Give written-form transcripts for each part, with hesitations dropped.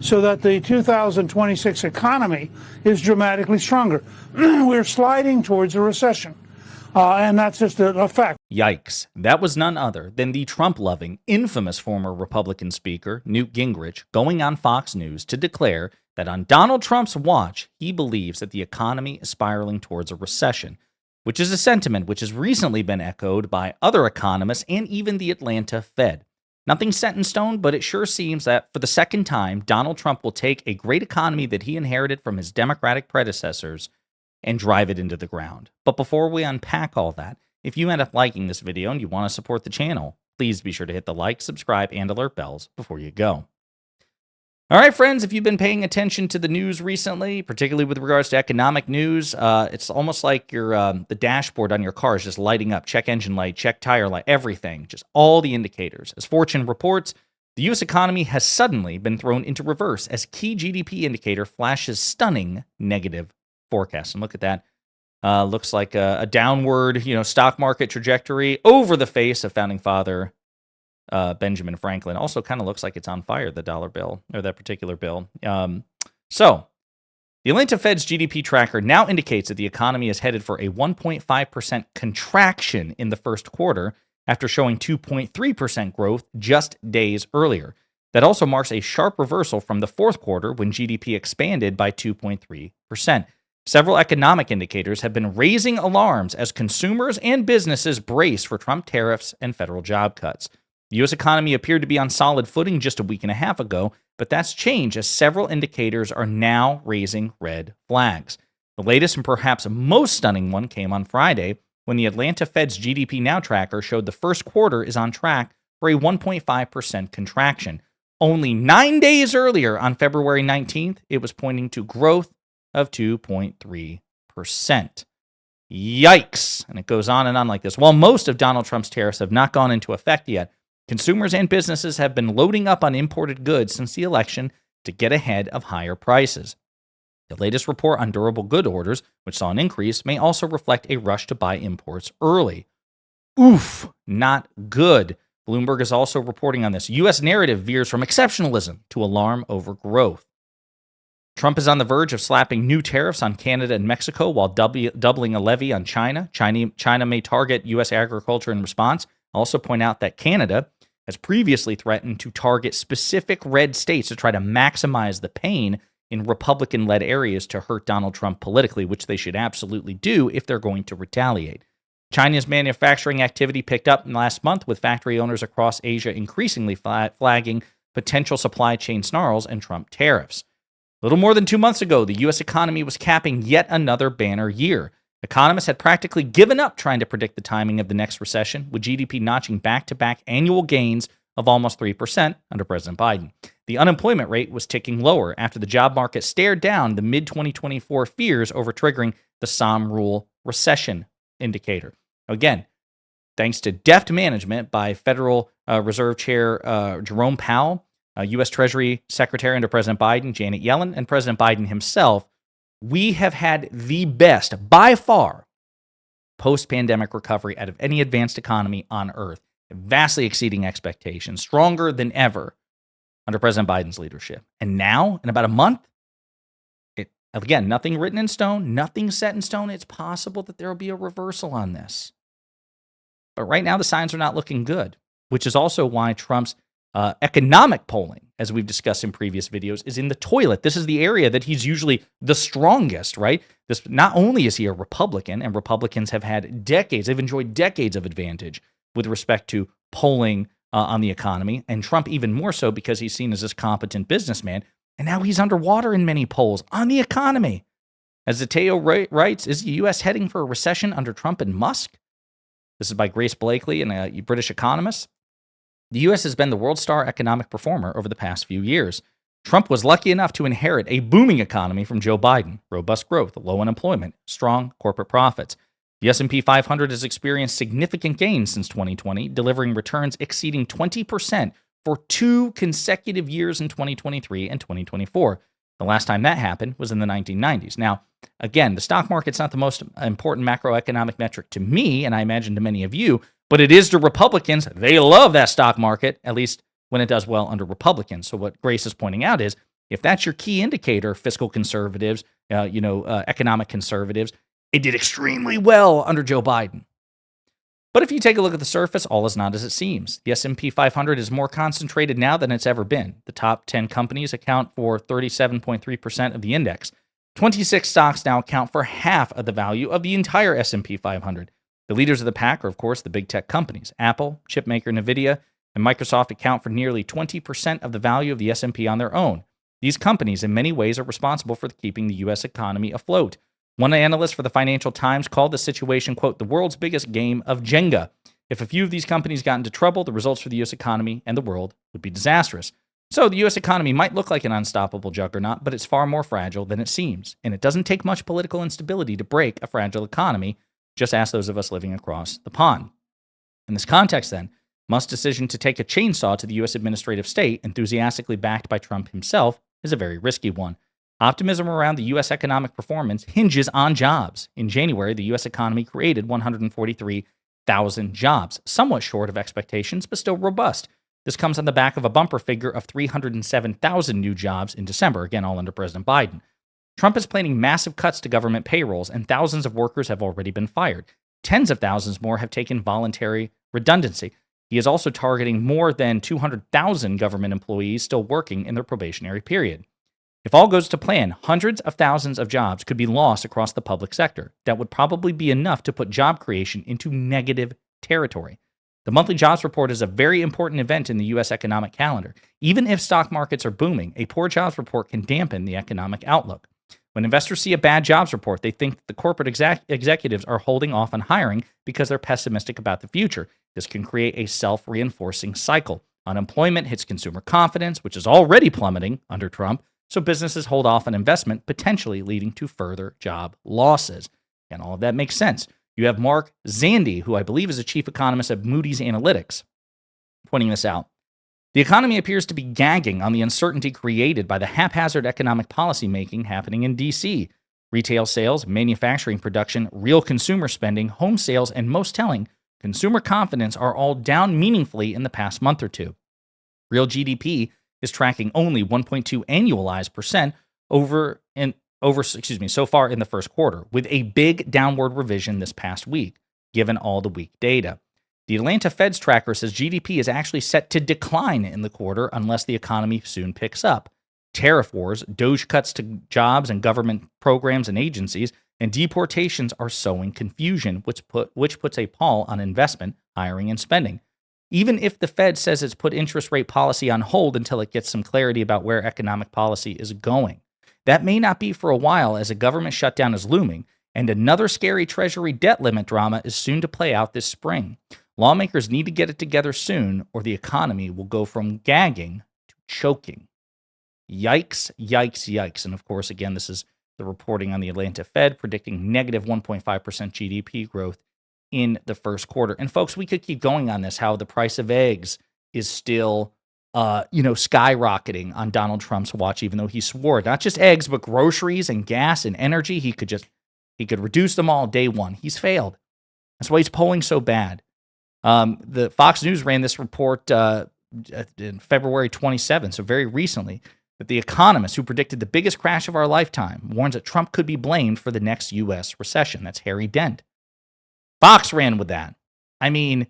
so that the 2026 economy is dramatically stronger. We're sliding towards a recession, and that's just a fact. Yikes. That was none other than the Trump-loving, infamous former Republican speaker, Newt Gingrich, going on Fox News to declare that on Donald Trump's watch, he believes that the economy is spiraling towards a recession, which is a sentiment which has recently been echoed by other economists and even the Atlanta Fed. Nothing set in stone, but it sure seems that for the second time, Donald Trump will take a great economy that he inherited from his Democratic predecessors and drive it into the ground. But before we unpack all that, if you end up liking this video and you want to support the channel, please be sure to hit the like, subscribe, and alert bells before you go. All right, friends, if you've been paying attention to the news recently, particularly with regards to economic news, it's almost like your the dashboard on your car is just lighting up. Check engine light, check tire light, everything, just all the indicators. As Fortune reports, the U.S. economy has suddenly been thrown into reverse as key GDP indicator flashes stunning negative forecast. And look at that. Looks like a downward, stock market trajectory over the face of founding father Benjamin Franklin. Also kind of looks like it's on fire, the dollar bill, or that particular bill. So the Atlanta Fed's GDP tracker now indicates that the economy is headed for a 1.5% contraction in the first quarter after showing 2.3% growth just days earlier. That also marks a sharp reversal from the fourth quarter when GDP expanded by 2.3%. Several economic indicators have been raising alarms as consumers and businesses brace for Trump tariffs and federal job cuts. The U.S. economy appeared to be on solid footing just a week and a half ago, but that's changed as several indicators are now raising red flags. The latest and perhaps most stunning one came on Friday when the Atlanta Fed's GDP Now tracker showed the first quarter is on track for a 1.5% contraction. Only 9 days earlier, on February 19th, it was pointing to growth of 2.3%. Yikes! And it goes on and on like this. While most of Donald Trump's tariffs have not gone into effect yet, consumers and businesses have been loading up on imported goods since the election to get ahead of higher prices. The latest report on durable good orders, which saw an increase, may also reflect a rush to buy imports early. Oof, not good. Bloomberg is also reporting on this. U.S. narrative veers from exceptionalism to alarm over growth. Trump is on the verge of slapping new tariffs on Canada and Mexico while doubling a levy on China. China may target U.S. agriculture in response. I'll also point out that Canada has previously threatened to target specific red states to try to maximize the pain in Republican-led areas to hurt Donald Trump politically, which they should absolutely do if they're going to retaliate. China's manufacturing activity picked up in last month, with factory owners across Asia increasingly flagging potential supply chain snarls and Trump tariffs. A little more than 2 months ago, the U.S. economy was capping yet another banner year. Economists had practically given up trying to predict the timing of the next recession, with GDP notching back-to-back annual gains of almost 3% under President Biden. The unemployment rate was ticking lower after the job market stared down the mid-2024 fears over triggering the Somme Rule recession indicator. Again, thanks to deft management by Federal Reserve Chair Jerome Powell, U.S. Treasury Secretary under President Biden, Janet Yellen, and President Biden himself, we have had the best, by far, post-pandemic recovery out of any advanced economy on Earth, vastly exceeding expectations, stronger than ever under President Biden's leadership. And now, in about a month, again, nothing written in stone, nothing set in stone. It's possible that there will be a reversal on this. But right now, the signs are not looking good, which is also why Trump's economic polling, as we've discussed in previous videos, is in the toilet. This is the area that he's usually the strongest, right? Not only is he a Republican, and Republicans have had decades, they've enjoyed decades of advantage with respect to polling on the economy, and Trump even more so because he's seen as this competent businessman, and now he's underwater in many polls on the economy. As Zateo writes, is the U.S. heading for a recession under Trump and Musk? This is by Grace Blakely, a British economist. The U.S. has been the world star economic performer over the past few years. Trump was lucky enough to inherit a booming economy from Joe Biden, robust growth, low unemployment, strong corporate profits. The S&P 500 has experienced significant gains since 2020, delivering returns exceeding 20% for 2 consecutive years in 2023 and 2024. The last time that happened was in the 1990s. Now, again, the stock market's not the most important macroeconomic metric to me, and I imagine to many of you, but it is to Republicans. They love that stock market, at least when it does well under Republicans. So what Grace is pointing out is, If that's your key indicator, fiscal conservatives, economic conservatives, it did extremely well under Joe Biden. But if you take a look at the surface, all is not as it seems. The S&P 500 is more concentrated now than it's ever been. The top 10 companies account for 37.3% of the index. 26 stocks now account for half of the value of the entire S&P 500. The leaders of the pack are, of course, the big tech companies. Apple, chipmaker NVIDIA, and Microsoft account for nearly 20% of the value of the S&P on their own. These companies, in many ways, are responsible for keeping the U.S. economy afloat. One analyst for the Financial Times called the situation, quote, the world's biggest game of Jenga. If a few of these companies got into trouble, the results for the U.S. economy and the world would be disastrous. So the U.S. economy might look like an unstoppable juggernaut, but it's far more fragile than it seems. And it doesn't take much political instability to break a fragile economy. Just ask those of us living across the pond. In this context, then, Musk's decision to take a chainsaw to the U.S. administrative state, enthusiastically backed by Trump himself, is a very risky one. Optimism around the U.S. economic performance hinges on jobs. In January, the U.S. economy created 143,000 jobs, somewhat short of expectations, but still robust. This comes on the back of a bumper figure of 307,000 new jobs in December, again, all under President Biden. Trump is planning massive cuts to government payrolls, and thousands of workers have already been fired. Tens of thousands more have taken voluntary redundancy. He is also targeting more than 200,000 government employees still working in their probationary period. If all goes to plan, hundreds of thousands of jobs could be lost across the public sector. That would probably be enough to put job creation into negative territory. The monthly jobs report is a very important event in the U.S. economic calendar. Even if stock markets are booming, a poor jobs report can dampen the economic outlook. When investors see a bad jobs report, they think the corporate executives are holding off on hiring because they're pessimistic about the future. This can create a self-reinforcing cycle. Unemployment hits consumer confidence, which is already plummeting under Trump, so businesses hold off on investment, potentially leading to further job losses. And all of that makes sense. You have Mark Zandi, who I believe is a chief economist at Moody's Analytics, pointing this out. The economy appears to be gagging on the uncertainty created by the haphazard economic policymaking happening in D.C. Retail sales, manufacturing production, real consumer spending, home sales, and most telling, consumer confidence are all down meaningfully in the past month or two. Real GDP is tracking only 1.2 annualized percent so far in the first quarter, with a big downward revision this past week, given all the weak data. The Atlanta Fed's tracker says GDP is actually set to decline in the quarter unless the economy soon picks up. Tariff wars, DOGE cuts to jobs and government programs and agencies, and deportations are sowing confusion, which puts a pall on investment, hiring, and spending. Even if the Fed says it's put interest rate policy on hold until it gets some clarity about where economic policy is going. That may not be for a while, as a government shutdown is looming, and another scary Treasury debt limit drama is soon to play out this spring. Lawmakers need to get it together soon, or the economy will go from gagging to choking. Yikes, yikes, yikes. And of course, again, this is the reporting on the Atlanta Fed predicting negative 1.5% GDP growth in the first quarter. And folks, we could keep going on this, how the price of eggs is still, skyrocketing on Donald Trump's watch, even though he swore not just eggs, but groceries and gas and energy. He could reduce them all day one. He's failed. That's why he's polling so bad. The Fox News ran this report in February 27, so very recently, that the economist who predicted the biggest crash of our lifetime warns that Trump could be blamed for the next U.S. recession. That's Harry Dent. Fox ran with that. I mean,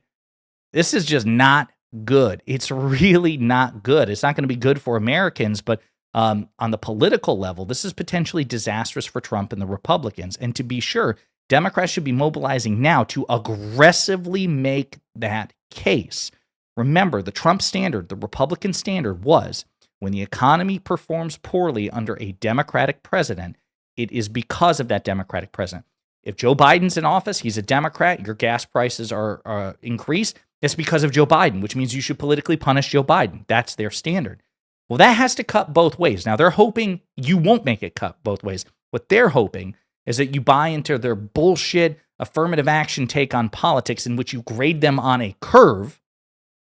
this is just not good. It's really not good. It's not going to be good for Americans, but on the political level, this is potentially disastrous for Trump and the Republicans. And to be sure, Democrats should be mobilizing now to aggressively make that case. Remember, the Trump standard, the Republican standard was when the economy performs poorly under a Democratic president, it is because of that Democratic president. If Joe Biden's in office, he's a Democrat, your gas prices are increased, it's because of Joe Biden, which means you should politically punish Joe Biden. That's their standard. Well, that has to cut both ways. Now, they're hoping you won't make it cut both ways. What they're hoping is that you buy into their bullshit affirmative action take on politics, in which you grade them on a curve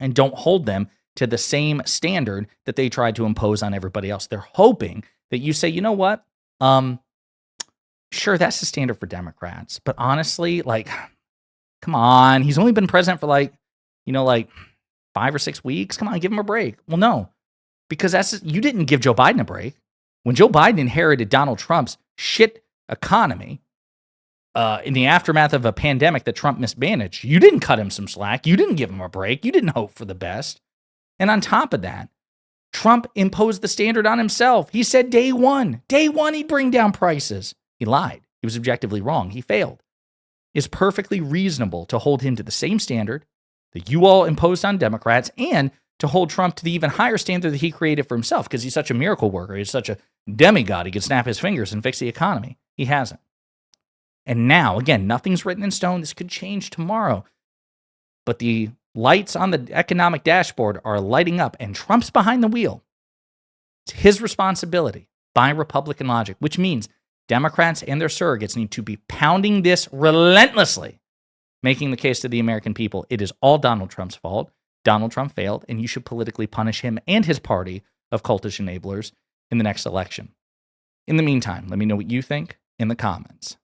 and don't hold them to the same standard that they tried to impose on everybody else. They're hoping that you say, you know what? Sure, that's the standard for Democrats. But honestly, come on. He's only been president for 5 or 6 weeks. Come on, give him a break. Well, no. because you didn't give Joe Biden a break. When Joe Biden inherited Donald Trump's shit economy in the aftermath of a pandemic that Trump mismanaged, you didn't cut him some slack. You didn't give him a break. You didn't hope for the best. And on top of that, Trump imposed the standard on himself. He said day one he'd bring down prices. He lied. He was objectively wrong. He failed. It's perfectly reasonable to hold him to the same standard that you all imposed on Democrats and to hold Trump to the even higher standard that he created for himself because he's such a miracle worker. He's such a demigod. He can snap his fingers and fix the economy. He hasn't. And now, again, nothing's written in stone. This could change tomorrow. But the lights on the economic dashboard are lighting up, and Trump's behind the wheel. It's his responsibility by Republican logic, which means Democrats and their surrogates need to be pounding this relentlessly, making the case to the American people. It is all Donald Trump's fault. Donald Trump failed, and you should politically punish him and his party of cultish enablers in the next election. In the meantime, let me know what you think in the comments.